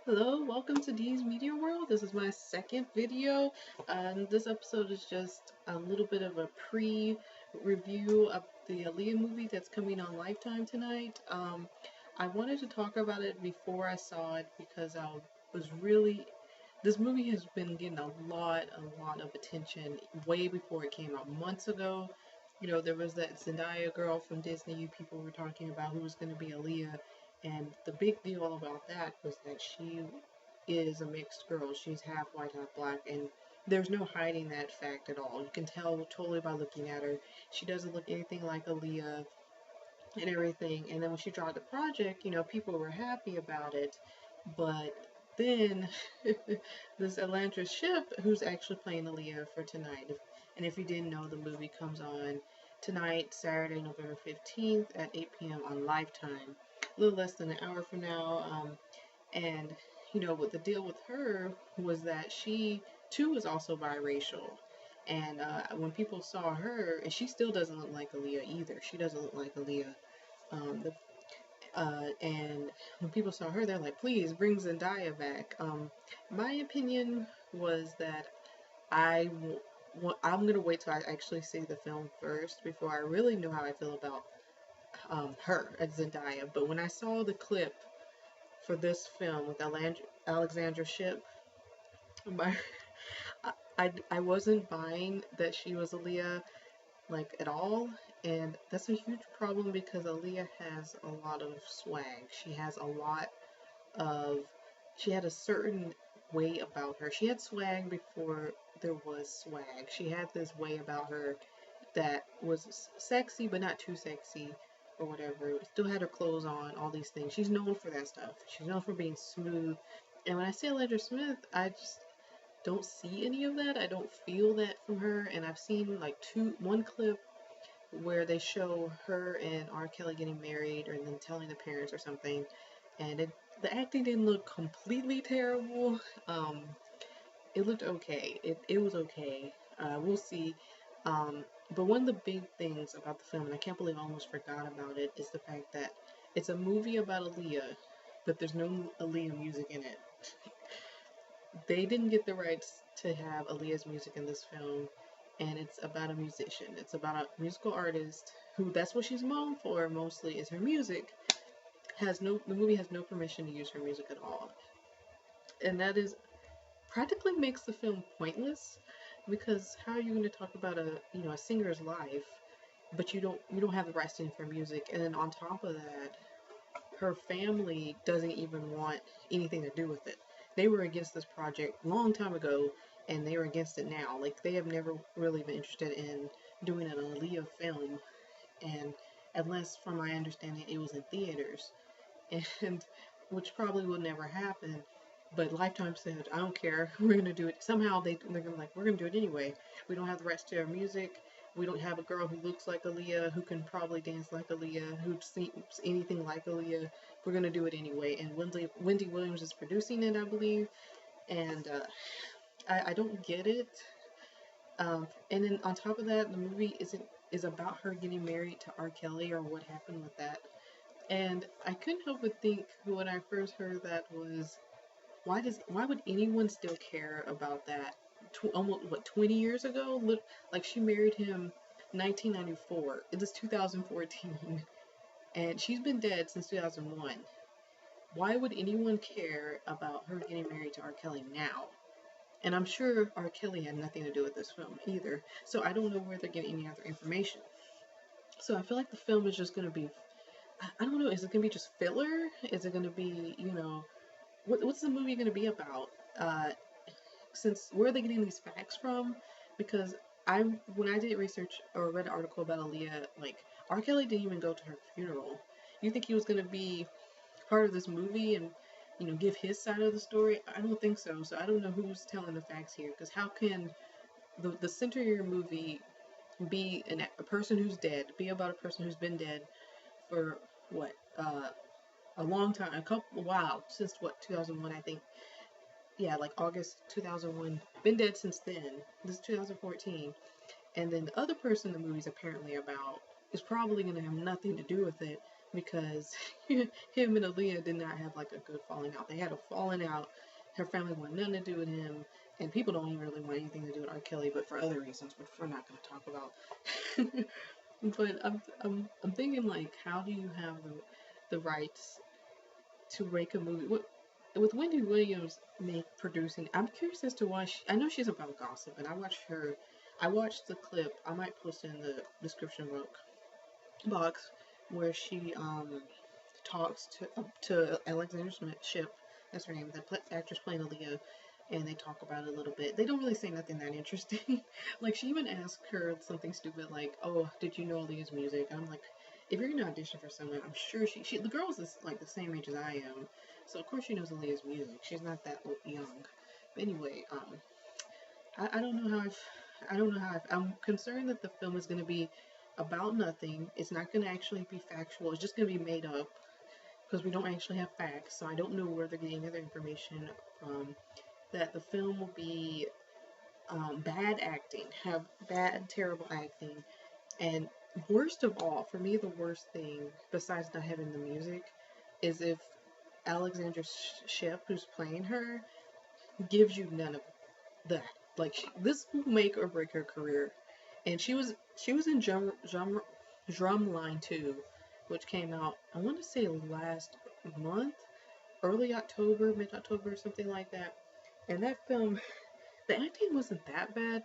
Hello, welcome to Dee's Media World. This is my second video, and this episode is just a little bit of a pre-review of the Aaliyah movie that's coming on Lifetime tonight. I wanted to talk about it before I saw it because I was really this movie has been getting a lot of attention way before it came out months ago. You know, there was that Zendaya girl from Disney people were talking about who was going to be Aaliyah, and the big deal about that was that she is a mixed girl. She's half white, half black, and there's no hiding that fact at all. You can tell totally by looking at her. She doesn't look anything like Aaliyah and everything. And then when she dropped the project, you know, people were happy about it. But then this Aaliyah Ship, who's actually playing Aaliyah for tonight, and if you didn't know, the movie comes on tonight, Saturday, November 15th at 8 p.m. on Lifetime. A little less than an hour from now. And you know, what the deal with her was that she too is also biracial. And when people saw her, and she still doesn't look like Aaliyah either. She doesn't look like Aaliyah. The and when people saw her, they're like, please bring Zendaya back. My opinion was that I'm gonna wait till I actually see the film first before I really know how I feel about her as Zendaya. But when I saw the clip for this film with Alexandra Shipp, my, I wasn't buying that she was Aaliyah like at all, and that's a huge problem because Aaliyah has a lot of swag. She has a lot of she had a certain way about her. She had swag before there was swag. She had this way about her that was sexy but not too sexy or whatever. Still had her clothes on, all these things. She's known for that stuff. She's known for being smooth. And when I say Ledger Smith, I just don't see any of that. I don't feel that from her. And I've seen like one clip where they show her and R. Kelly getting married or then telling the parents or something. And the acting didn't look completely terrible. Um, it looked okay. It was okay. We'll see. But one of the big things about the film, and I can't believe I almost forgot about it, is the fact that it's a movie about Aaliyah, but there's no Aaliyah music in it. They didn't get the rights to have Aaliyah's music in this film, and it's about a musician. It's about a musical artist who that's what she's known for mostly is her music. The movie has no permission to use her music at all. And that is practically makes the film pointless because how are you going to talk about a singer's life but you don't have the rights to her music, and then on top of that her family doesn't even want anything to do with it. They were against this project a long time ago and they were against it now. Like they have never really been interested in doing an Aaliyah film, and unless from my understanding it was in theaters, and which probably will never happen. But Lifetime said, I don't care, we're gonna do it. Somehow they're gonna like, we're gonna do it anyway. We don't have the rights to our music. We don't have a girl who looks like Aaliyah, who can probably dance like Aaliyah, who seems anything like Aaliyah. We're gonna do it anyway. And Wendy Williams is producing it, I believe. And I don't get it. And then on top of that, the movie is about her getting married to R. Kelly or what happened with that. And I couldn't help but think when I first heard that was why would anyone still care about that? Almost what 20 years ago? Like she married him 1994. It is 2014, and she's been dead since 2001. Why would anyone care about her getting married to R. Kelly now? And I'm sure R. Kelly had nothing to do with this film either. So I don't know where they're getting any other information. So I feel like the film is just gonna be, I don't know, is it gonna be just filler? Is it gonna be, what's the movie gonna be about? Since where are they getting these facts from? Because when I did research or read an article about Aaliyah, like R. Kelly didn't even go to her funeral. You think he was gonna be part of this movie and give his side of the story? I don't think so. So I don't know who's telling the facts here. Because how can the center of your movie be a person who's dead, be about a person who's been dead for what a long time, wow, since what 2001 I think, yeah, like August 2001, been dead since then. This is 2014, and then the other person the movie's apparently about is probably going to have nothing to do with it, because him and Aaliyah did not have like a good falling out. They had a falling out. Her family wanted nothing to do with him, and people don't even really want anything to do with R. Kelly, but for other reasons, which we're not going to talk about. But I'm thinking like, how do you have the rights to make a movie? What with Wendy Williams make producing? I'm curious as to why. I know she's about gossip, and I watched her. I watched the clip. I might post it in the description box where she talks to Alexander Smith Ship. That's her name. The actress playing Aaliyah, and they talk about it a little bit. They don't really say nothing that interesting. Like she even asked her something stupid like, "Oh, did you know Aaliyah's music?" And I'm like, if you're gonna audition for someone, I'm sure she the girl's like the same age as I am, so of course she knows Aaliyah's music. She's not that young. But anyway, I don't know how I don't know how I'm concerned that the film is gonna be about nothing. It's not gonna actually be factual. It's just gonna be made up because we don't actually have facts. So I don't know where they're getting other information from. That the film will be bad acting, have bad, terrible acting, and worst of all, for me, the worst thing, besides not having the music, is if Alexandra Shipp, who's playing her, gives you none of that. Like this will make or break her career. And she was in Drumline 2, which came out I want to say last month, early October, mid October, something like that. And that film, the acting wasn't that bad.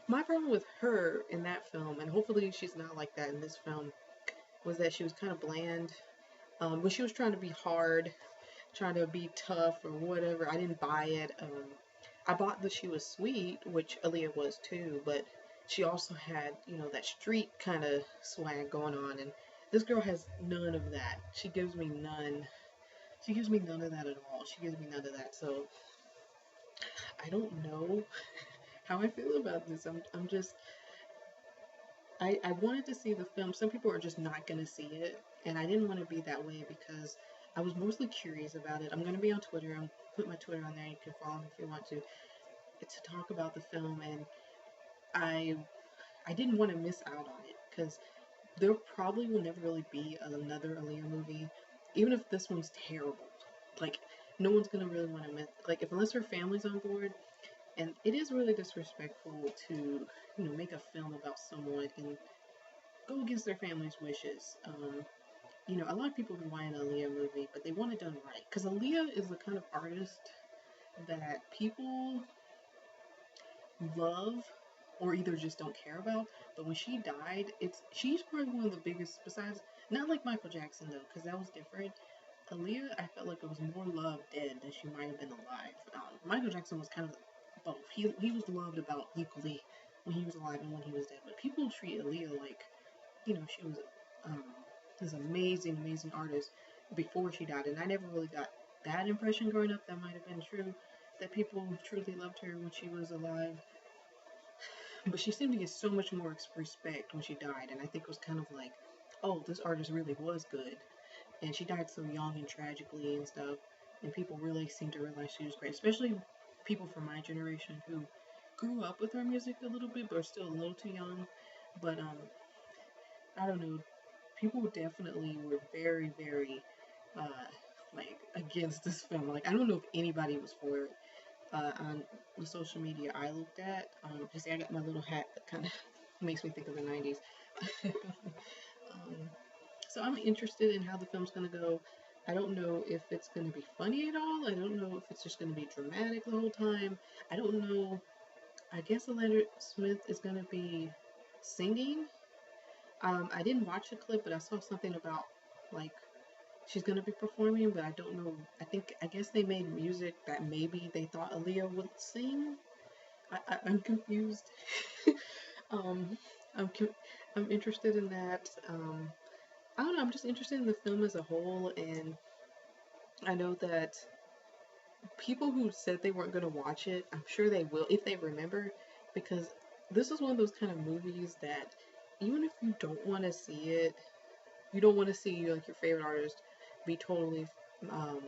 My problem with her in that film, and hopefully she's not like that in this film, was that she was kind of bland. When she was trying to be hard, trying to be tough or whatever, I didn't buy it. I bought that she was sweet, which Aaliyah was too, but she also had, that street kind of swag going on, and this girl has none of that. She gives me none. She gives me none of that at all. She gives me none of that. So I don't know how I feel about this. I'm just I wanted to see the film. Some people are just not gonna see it, and I didn't want to be that way because I was mostly curious about it. I'm gonna be on Twitter. I'm put my Twitter on there. You can follow me if you want to talk about the film, and I I didn't want to miss out on it because there probably will never really be another Aaliyah movie, even if this one's terrible. Like no one's gonna really want to miss. Like if unless her family's on board, and it is really disrespectful to make a film about someone and go against their family's wishes. A lot of people want an Aaliyah movie, but they want it done right. Because Aaliyah is the kind of artist that people love or either just don't care about. But when she died, she's probably one of the biggest, besides, not like Michael Jackson though, because that was different. Aaliyah, I felt like it was more loved dead than she might have been alive. Michael Jackson was kind of both. He was loved about equally when he was alive and when he was dead. But people treat Aaliyah like, she was um, this amazing, amazing artist before she died. And I never really got that impression growing up. That might have been true, that people truly loved her when she was alive. But she seemed to get so much more respect when she died. And I think it was kind of like, oh, this artist really was good. And she died so young and tragically and stuff. And people really seem to realize she was great, especially people from my generation who grew up with her music a little bit, but are still a little too young. But I don't know. People definitely were very, very like against this film. Like I don't know if anybody was for it on the social media I looked at. You see, I got my little hat that kind of makes me think of the '90s. So I'm interested in how the film's gonna go. I don't know if it's gonna be funny at all. I don't know if it's just gonna be dramatic the whole time. I don't know. I guess Aaliyah Smith is gonna be singing. I didn't watch the clip, but I saw something about like she's gonna be performing, but I don't know. I guess they made music that maybe they thought Aaliyah would sing. I'm confused. um, I'm interested in that. I don't know. I'm just interested in the film as a whole, and I know that people who said they weren't gonna watch it, I'm sure they will if they remember, because this is one of those kind of movies that even if you don't want to see it, you don't want to see like your favorite artist be totally um,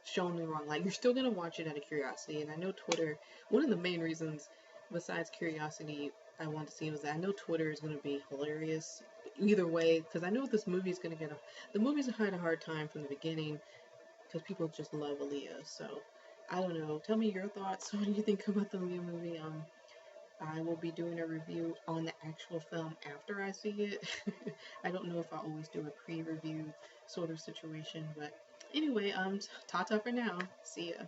shown the wrong light. You're still gonna watch it out of curiosity. And I know Twitter. One of the main reasons, besides curiosity, I want to see was that I know Twitter is gonna be hilarious. either way, because I know this movie is gonna get the movie's had a hard time from the beginning because people just love Aaliyah. So I don't know. Tell me your thoughts. What do you think about the Aaliyah movie? I will be doing a review on the actual film after I see it. I don't know if I always do a pre-review sort of situation, but anyway, ta-ta for now. See ya.